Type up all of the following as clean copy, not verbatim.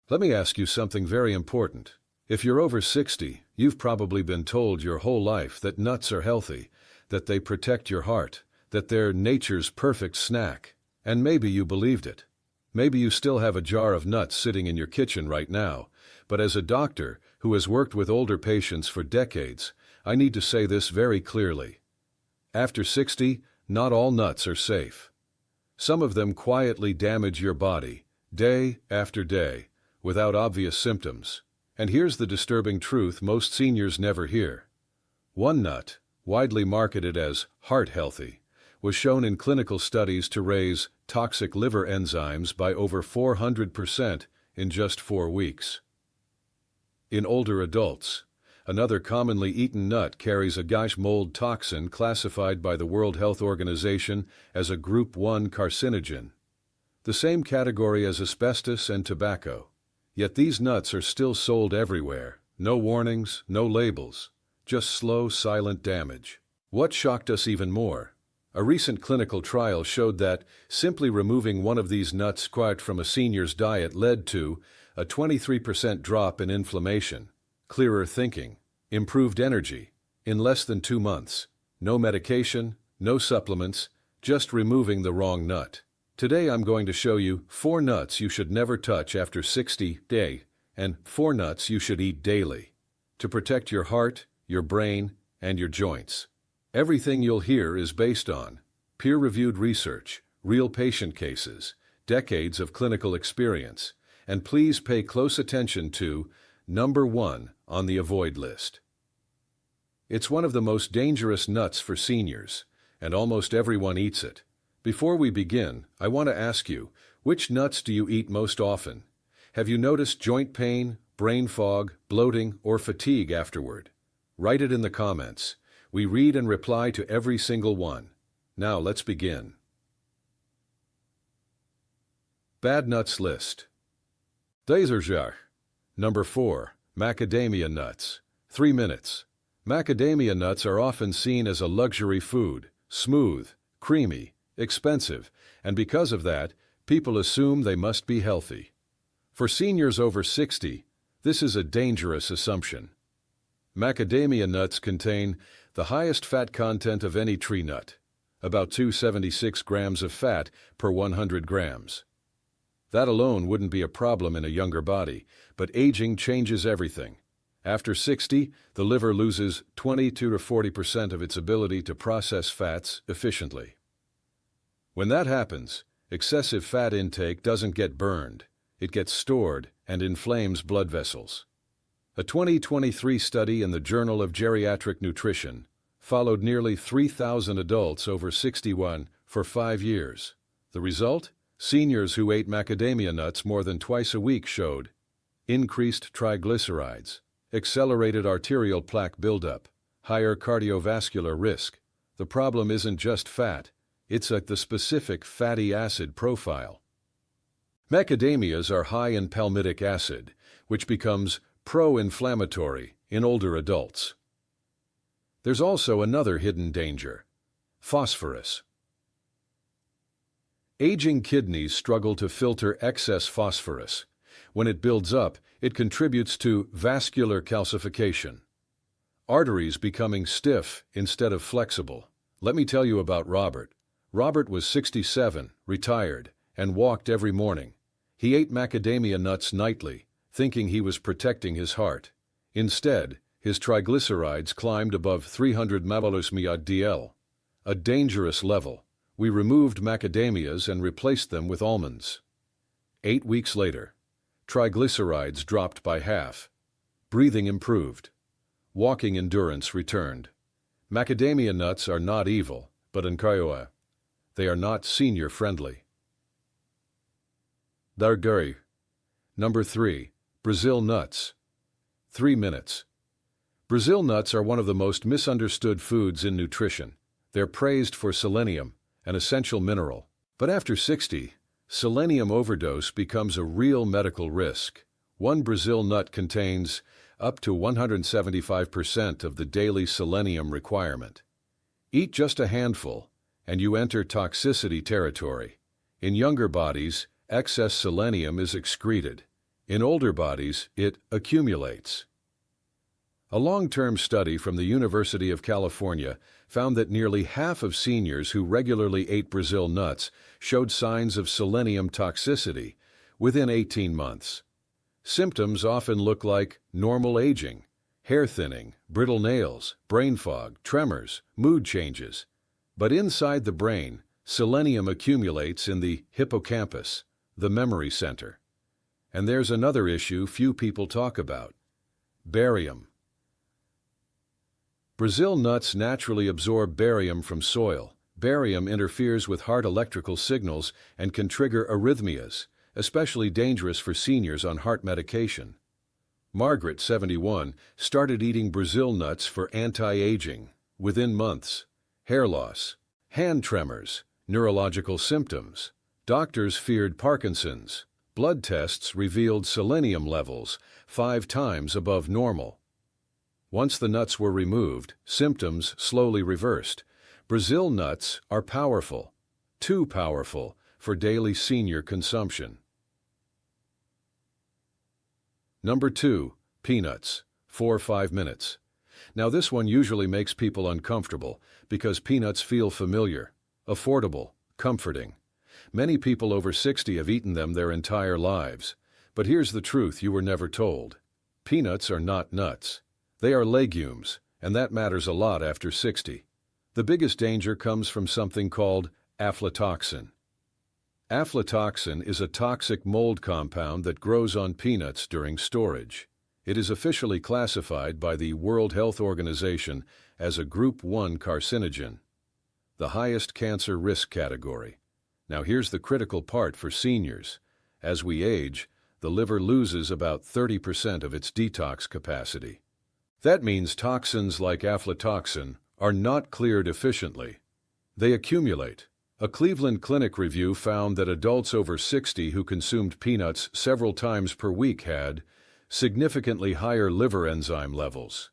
Let me ask you something very important. If you're over 60, you've probably been told your whole life that nuts are healthy, that they protect your heart, that they're nature's perfect snack. And maybe you believed it. Maybe you still have a jar of nuts sitting in your kitchen right now, but as a doctor who has worked with older patients for decades, I need to say this very clearly. After 60, not all nuts are safe. Some of them quietly damage your body, day after day, without obvious symptoms. And here's the disturbing truth most seniors never hear. One nut, widely marketed as heart healthy, was shown in clinical studies to raise toxic liver enzymes by over 400% in just 4 weeks. In older adults, another commonly eaten nut carries a gash mold toxin classified by the World Health Organization as a Group 1 carcinogen, the same category as asbestos and tobacco. Yet these nuts are still sold everywhere. No warnings, no labels, just slow, silent damage. What shocked us even more? A recent clinical trial showed that simply removing one of these nuts from a senior's diet led to a 23% drop in inflammation, clearer thinking, improved energy, in less than 2 months. No medication, no supplements, just removing the wrong nut. Today I'm going to show you 4 nuts you should never touch after 60 days, and 4 nuts you should eat daily to protect your heart, your brain, and your joints. Everything you'll hear is based on peer-reviewed research, real patient cases, decades of clinical experience, and please pay close attention to number 1 on the avoid list. It's one of the most dangerous nuts for seniors, and almost everyone eats it. Before we begin, I want to ask you, which nuts do you eat most often? Have you noticed joint pain, brain fog, bloating, or fatigue afterward? Write it in the comments. We read and reply to every single one. Now let's begin. Bad nuts list. Number 4. Macadamia nuts. 3 minutes. Macadamia nuts are often seen as a luxury food, smooth, creamy, expensive, and because of that, people assume they must be healthy. For seniors over 60, this is a dangerous assumption. Macadamia nuts contain the highest fat content of any tree nut, about 276 grams of fat per 100 grams. That alone wouldn't be a problem in a younger body, but aging changes everything. After 60, the liver loses 22 to 40% of its ability to process fats efficiently. When that happens, excessive fat intake doesn't get burned, it gets stored and inflames blood vessels. A 2023 study in the Journal of Geriatric Nutrition followed nearly 3,000 adults over 61 for 5 years. The result? Seniors who ate macadamia nuts more than twice a week showed increased triglycerides, accelerated arterial plaque buildup, higher cardiovascular risk. The problem isn't just fat, it's the specific fatty acid profile. Macadamias are high in palmitic acid, which becomes pro-inflammatory in older adults. There's also another hidden danger: phosphorus. Aging kidneys struggle to filter excess phosphorus. When it builds up, it contributes to vascular calcification, arteries becoming stiff instead of flexible. Let me tell you about Robert. Robert was 67, retired, and walked every morning. He ate macadamia nuts nightly, thinking he was protecting his heart. Instead, his triglycerides climbed above 300 mg/dl, a dangerous level. We removed macadamias and replaced them with almonds. 8 weeks later, triglycerides dropped by half. Breathing improved. Walking endurance returned. Macadamia nuts are not evil, but they are not senior-friendly. Darguri. Number 3. Brazil nuts. 3 minutes. Brazil nuts are one of the most misunderstood foods in nutrition. They're praised for selenium, an essential mineral. But after 60, selenium overdose becomes a real medical risk. One Brazil nut contains up to 175% of the daily selenium requirement. Eat just a handful, and you enter toxicity territory. In younger bodies, excess selenium is excreted, In older bodies, it accumulates. A long-term study from the University of California found that nearly half of seniors who regularly ate Brazil nuts showed signs of selenium toxicity within 18 months. Symptoms often look like normal aging, hair thinning, brittle nails, brain fog, tremors, mood changes. But inside the brain, selenium accumulates in the hippocampus, the memory center. And there's another issue few people talk about: barium. Brazil nuts naturally absorb barium from soil. Barium interferes with heart electrical signals and can trigger arrhythmias, especially dangerous for seniors on heart medication. Margaret, 71, started eating Brazil nuts for anti-aging. Within months, hair loss, hand tremors, neurological symptoms. Doctors feared Parkinson's. Blood tests revealed selenium levels 5 times above normal. Once the nuts were removed, symptoms slowly reversed. Brazil nuts are powerful, too powerful for daily senior consumption. Number 2, peanuts, 4 or 5 minutes. Now this one usually makes people uncomfortable because peanuts feel familiar, affordable, comforting. Many people over 60 have eaten them their entire lives. But here's the truth you were never told. Peanuts are not nuts. They are legumes, and that matters a lot after 60. The biggest danger comes from something called aflatoxin. Aflatoxin is a toxic mold compound that grows on peanuts during storage. It is officially classified by the World Health Organization as a Group 1 carcinogen, the highest cancer risk category. Now here's the critical part for seniors. As we age, the liver loses about 30% of its detox capacity. That means toxins like aflatoxin are not cleared efficiently. They accumulate. A Cleveland Clinic review found that adults over 60 who consumed peanuts several times per week had significantly higher liver enzyme levels,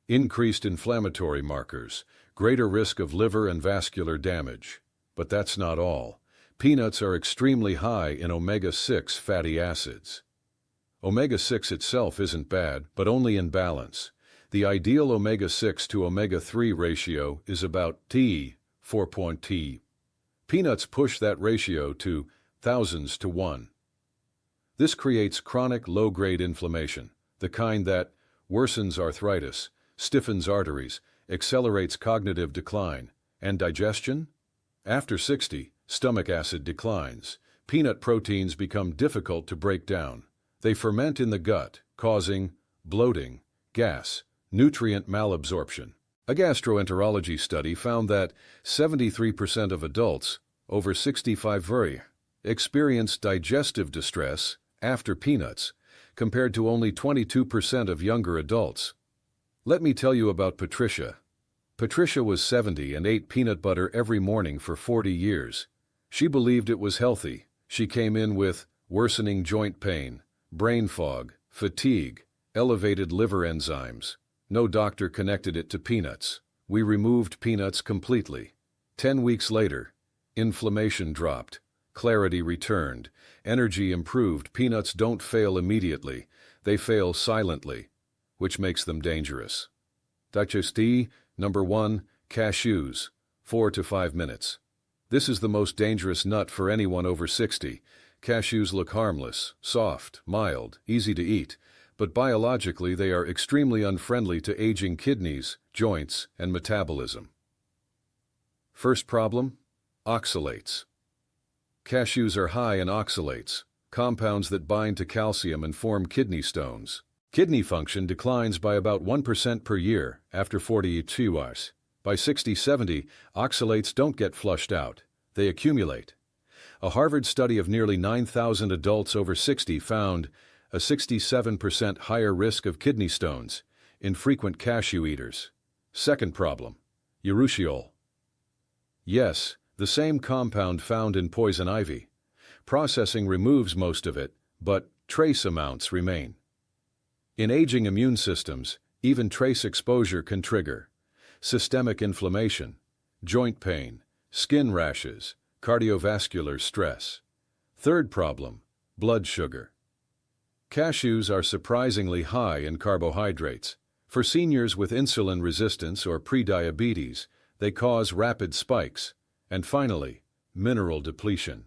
increased inflammatory markers, greater risk of liver and vascular damage. But that's not all. Peanuts are extremely high in omega-6 fatty acids. Omega-6 itself isn't bad, but only in balance. The ideal omega-6 to omega-3 ratio is about 4.0. Peanuts push that ratio to thousands to 1. This creates chronic low-grade inflammation, the kind that worsens arthritis, stiffens arteries, accelerates cognitive decline, and digestion. After 60, stomach acid declines. Peanut proteins become difficult to break down. They ferment in the gut, causing bloating, gas, nutrient malabsorption. A gastroenterology study found that 73% of adults over 65 experience digestive distress after peanuts, compared to only 22% of younger adults. Let me tell you about Patricia. Patricia was 70 and ate peanut butter every morning for 40 years. She believed it was healthy. She came in with worsening joint pain, brain fog, fatigue, elevated liver enzymes. No doctor connected it to peanuts. We removed peanuts completely. 10 weeks later, inflammation dropped, clarity returned, energy improved. Peanuts don't fail immediately. They fail silently, which makes them dangerous. Toxicity, number 1, cashews, 4 to 5 minutes. This is the most dangerous nut for anyone over 60. Cashews look harmless, soft, mild, easy to eat, but biologically they are extremely unfriendly to aging kidneys, joints, and metabolism. First problem: oxalates. Cashews are high in oxalates, compounds that bind to calcium and form kidney stones. Kidney function declines by about 1% per year after 42 hours. By 60-70, oxalates don't get flushed out. They accumulate. A Harvard study of nearly 9,000 adults over 60 found a 67% higher risk of kidney stones in frequent cashew eaters. Second problem: urushiol. Yes, the same compound found in poison ivy. Processing removes most of it, but trace amounts remain. In aging immune systems, even trace exposure can trigger systemic inflammation, joint pain, skin rashes, cardiovascular stress. Third problem: blood sugar. Cashews are surprisingly high in carbohydrates. For seniors with insulin resistance or prediabetes, they cause rapid spikes. And finally, mineral depletion.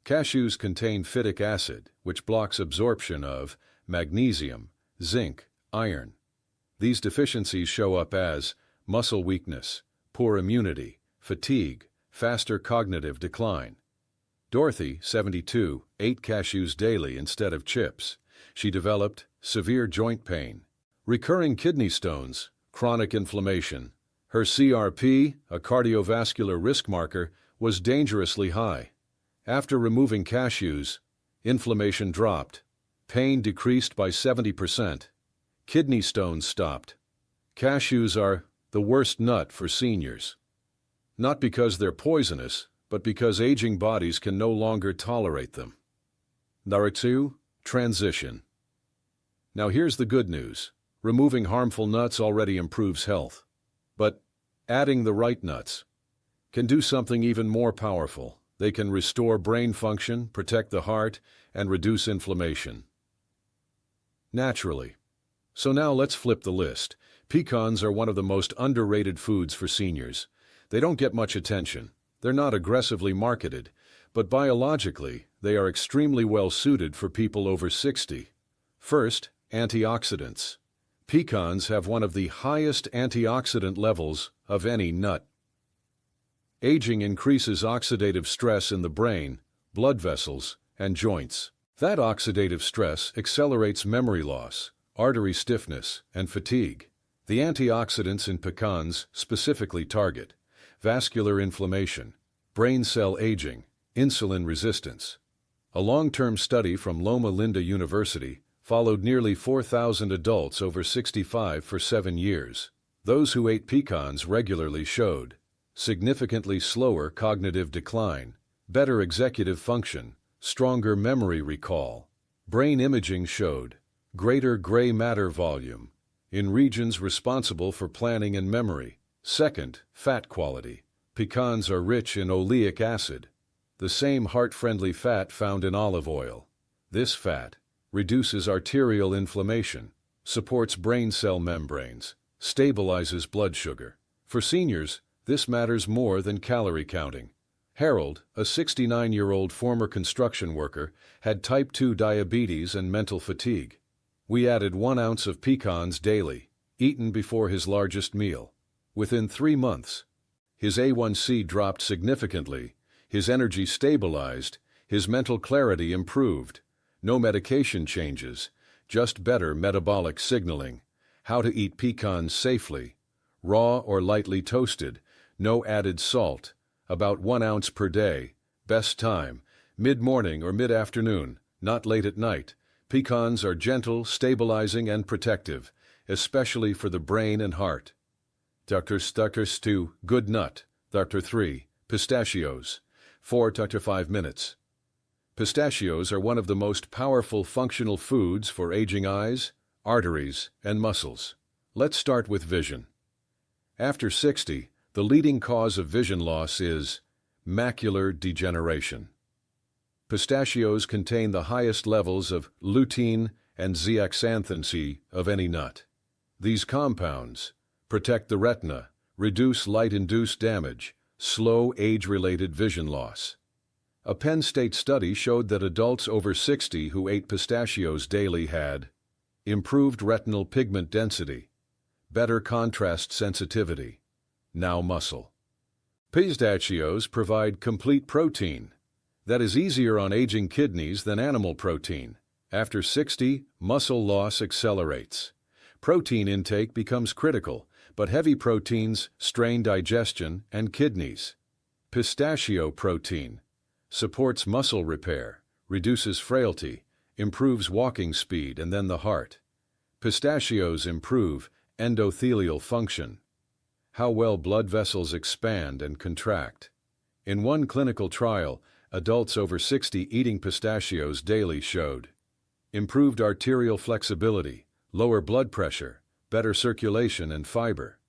Cashews contain phytic acid, which blocks absorption of magnesium, zinc, iron. These deficiencies show up as muscle weakness, poor immunity, fatigue, faster cognitive decline. Dorothy, 72, ate cashews daily instead of chips. She developed severe joint pain, recurring kidney stones, chronic inflammation. Her CRP, a cardiovascular risk marker, was dangerously high. After removing cashews, inflammation dropped, pain decreased by 70%, kidney stones stopped. Cashews are the worst nut for seniors. Not because they're poisonous, but because aging bodies can no longer tolerate them. Number 2. Transition. Now here's the good news. Removing harmful nuts already improves health. But adding the right nuts can do something even more powerful. They can restore brain function, protect the heart, and reduce inflammation. Naturally. So now let's flip the list. Pecans are one of the most underrated foods for seniors. They don't get much attention. They're not aggressively marketed, but biologically, they are extremely well suited for people over 60. First, antioxidants. Pecans have one of the highest antioxidant levels of any nut. Aging increases oxidative stress in the brain, blood vessels, and joints. That oxidative stress accelerates memory loss, artery stiffness, and fatigue. The antioxidants in pecans specifically target vascular inflammation, brain cell aging, insulin resistance. A long-term study from Loma Linda University followed nearly 4,000 adults over 65 for 7 years. Those who ate pecans regularly showed significantly slower cognitive decline, better executive function, stronger memory recall. Brain imaging showed greater gray matter volume in regions responsible for planning and memory. Second, fat quality. Pecans are rich in oleic acid, the same heart-friendly fat found in olive oil. This fat reduces arterial inflammation, supports brain cell membranes, stabilizes blood sugar. For seniors, this matters more than calorie counting. Harold, a 69-year-old former construction worker, had type 2 diabetes and mental fatigue. We added 1 ounce of pecans daily, eaten before his largest meal. Within 3 months, his A1C dropped significantly, his energy stabilized, his mental clarity improved. No medication changes, just better metabolic signaling. How to eat pecans safely. Raw or lightly toasted, no added salt. About 1 ounce per day. Best time, mid-morning or mid-afternoon, not late at night. Pecans are gentle, stabilizing, and protective, especially for the brain and heart. Dr. 2. Good nut. Dr. 3. Pistachios. 4 to 5 minutes. Pistachios are one of the most powerful functional foods for aging eyes, arteries, and muscles. Let's start with vision. After 60, the leading cause of vision loss is macular degeneration. Pistachios contain the highest levels of lutein and zeaxanthin of any nut. These compounds protect the retina, reduce light-induced damage, slow age-related vision loss. A Penn State study showed that adults over 60 who ate pistachios daily had improved retinal pigment density, better contrast sensitivity, now muscle. Pistachios provide complete protein that is easier on aging kidneys than animal protein. After 60, muscle loss accelerates. Protein intake becomes critical, but heavy proteins strain digestion and kidneys. Pistachio protein supports muscle repair, reduces frailty, improves walking speed and then the heart. Pistachios improve endothelial function, how well blood vessels expand and contract. In one clinical trial, adults over 60 eating pistachios daily showed improved arterial flexibility, lower blood pressure, better circulation and fiber.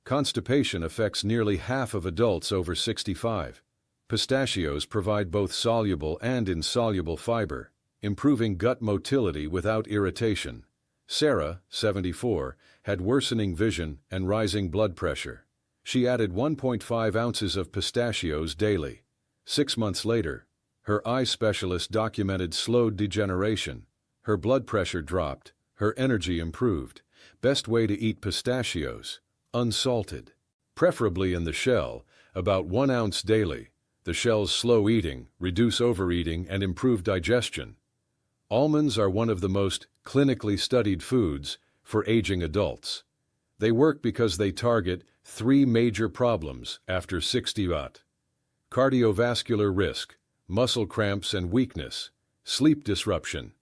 Constipation affects nearly half of adults over 65. Pistachios provide both soluble and insoluble fiber, improving gut motility without irritation. Sarah, 74, had worsening vision and rising blood pressure. She added 1.5 ounces of pistachios daily. 6 months later, her eye specialist documented slowed degeneration. Her blood pressure dropped, her energy improved. Best way to eat pistachios: unsalted. Preferably in the shell, about 1 ounce daily. The shell's slow eating, reduce overeating, and improve digestion. Almonds are one of the most clinically studied foods for aging adults. They work because they target 3 major problems after 60. Cardiovascular risk, muscle cramps and weakness, sleep disruption.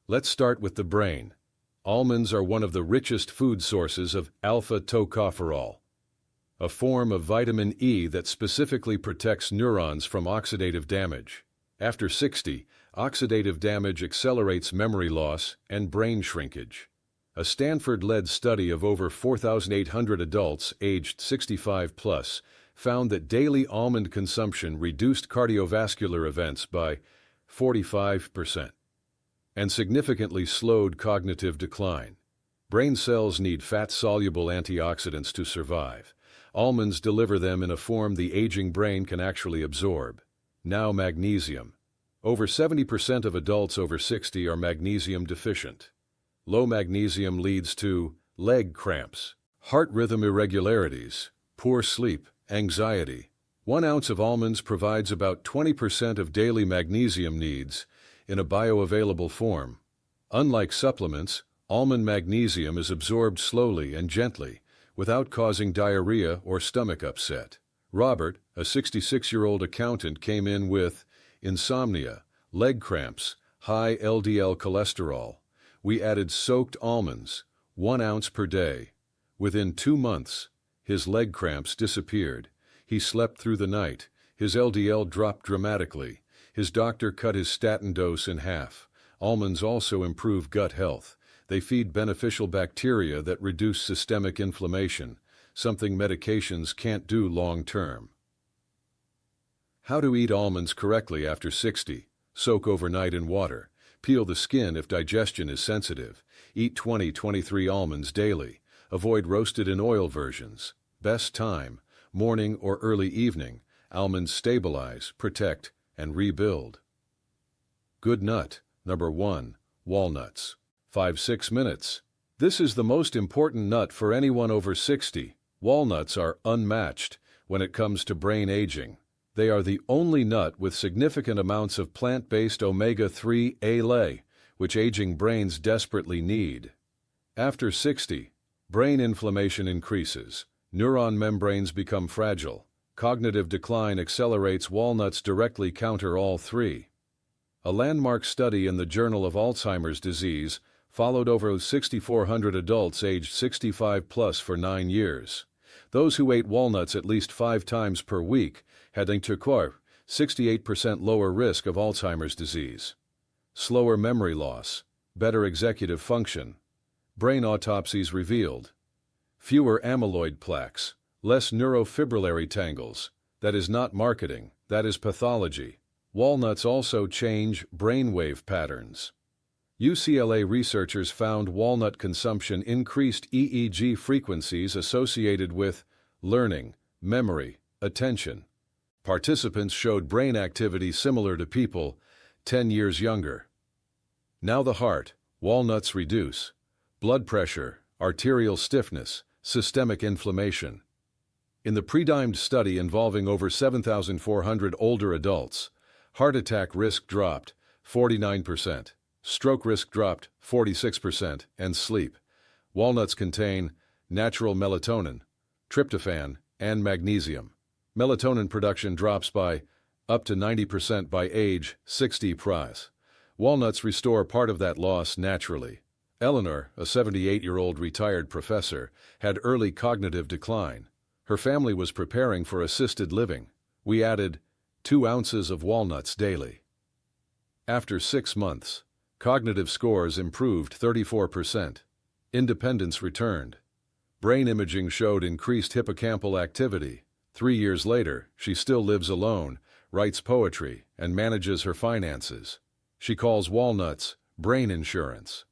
Let's start with the brain. Almonds are one of the richest food sources of alpha-tocopherol, a form of vitamin E that specifically protects neurons from oxidative damage. After 60, oxidative damage accelerates memory loss and brain shrinkage. A Stanford-led study of over 4,800 adults aged 65 plus found that daily almond consumption reduced cardiovascular events by 45% and significantly slowed cognitive decline. Brain cells need fat-soluble antioxidants to survive. Almonds deliver them in a form the aging brain can actually absorb. Now magnesium. Over 70% of adults over 60 are magnesium deficient. Low magnesium leads to leg cramps, heart rhythm irregularities, poor sleep, anxiety. 1 ounce of almonds provides about 20% of daily magnesium needs in a bioavailable form. Unlike supplements, almond magnesium is absorbed slowly and gently, without causing diarrhea or stomach upset. Robert, a 66-year-old accountant, came in with insomnia, leg cramps, high LDL cholesterol. We added soaked almonds, 1 ounce per day. Within 2 months, his leg cramps disappeared. He slept through the night. His LDL dropped dramatically. His doctor cut his statin dose in half. Almonds also improve gut health. They feed beneficial bacteria that reduce systemic inflammation, something medications can't do long-term. How to eat almonds correctly after 60. Soak overnight in water. Peel the skin if digestion is sensitive. Eat 20-23 almonds daily. Avoid roasted in oil versions. Best time: morning or early evening. Almonds stabilize, protect, and rebuild. Good nut. Number 1. Walnuts. 5-6 minutes. This is the most important nut for anyone over 60. Walnuts are unmatched when it comes to brain aging. They are the only nut with significant amounts of plant-based omega-3 ALA, which aging brains desperately need. After 60, brain inflammation increases. Neuron membranes become fragile. Cognitive decline accelerates. Walnuts directly counter all 3. A landmark study in the Journal of Alzheimer's Disease followed over 6,400 adults aged 65 plus for 9 years. Those who ate walnuts at least 5 times per week had a 68% lower risk of Alzheimer's disease. Slower memory loss, better executive function. Brain autopsies revealed fewer amyloid plaques, less neurofibrillary tangles. That is not marketing, that is pathology. Walnuts also change brainwave patterns. UCLA researchers found walnut consumption increased EEG frequencies associated with learning, memory, attention. Participants showed brain activity similar to people 10 years younger. Now the heart. Walnuts reduce blood pressure, arterial stiffness, systemic inflammation. In the pre-dimed study involving over 7,400 older adults, heart attack risk dropped 49%. Stroke risk dropped 46%, and sleep. Walnuts contain natural melatonin, tryptophan, and magnesium. Melatonin production drops by up to 90% by age 60 plus. Walnuts restore part of that loss naturally. Eleanor, a 78-year-old retired professor, had early cognitive decline. Her family was preparing for assisted living. We added 2 ounces of walnuts daily. After 6 months, cognitive scores improved 34%. Independence returned. Brain imaging showed increased hippocampal activity. 3 years later, she still lives alone, writes poetry, and manages her finances. She calls walnuts brain insurance.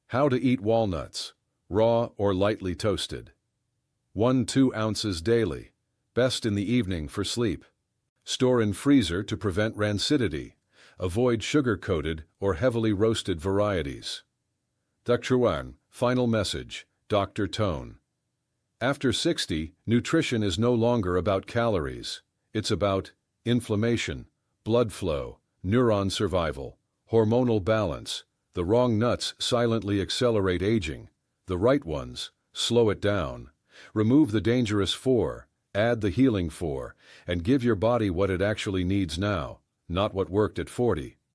How to eat walnuts, raw or lightly toasted. 1–2 ounces daily, best in the evening for sleep. Store in freezer to prevent rancidity. Avoid sugar-coated or heavily roasted varieties. Dr. 1, final message, Dr. Tone. After 60, nutrition is no longer about calories. It's about inflammation, blood flow, neuron survival, hormonal balance. The wrong nuts silently accelerate aging. The right ones slow it down. Remove the dangerous 4, add the healing 4, and give your body what it actually needs now, not what worked at 40.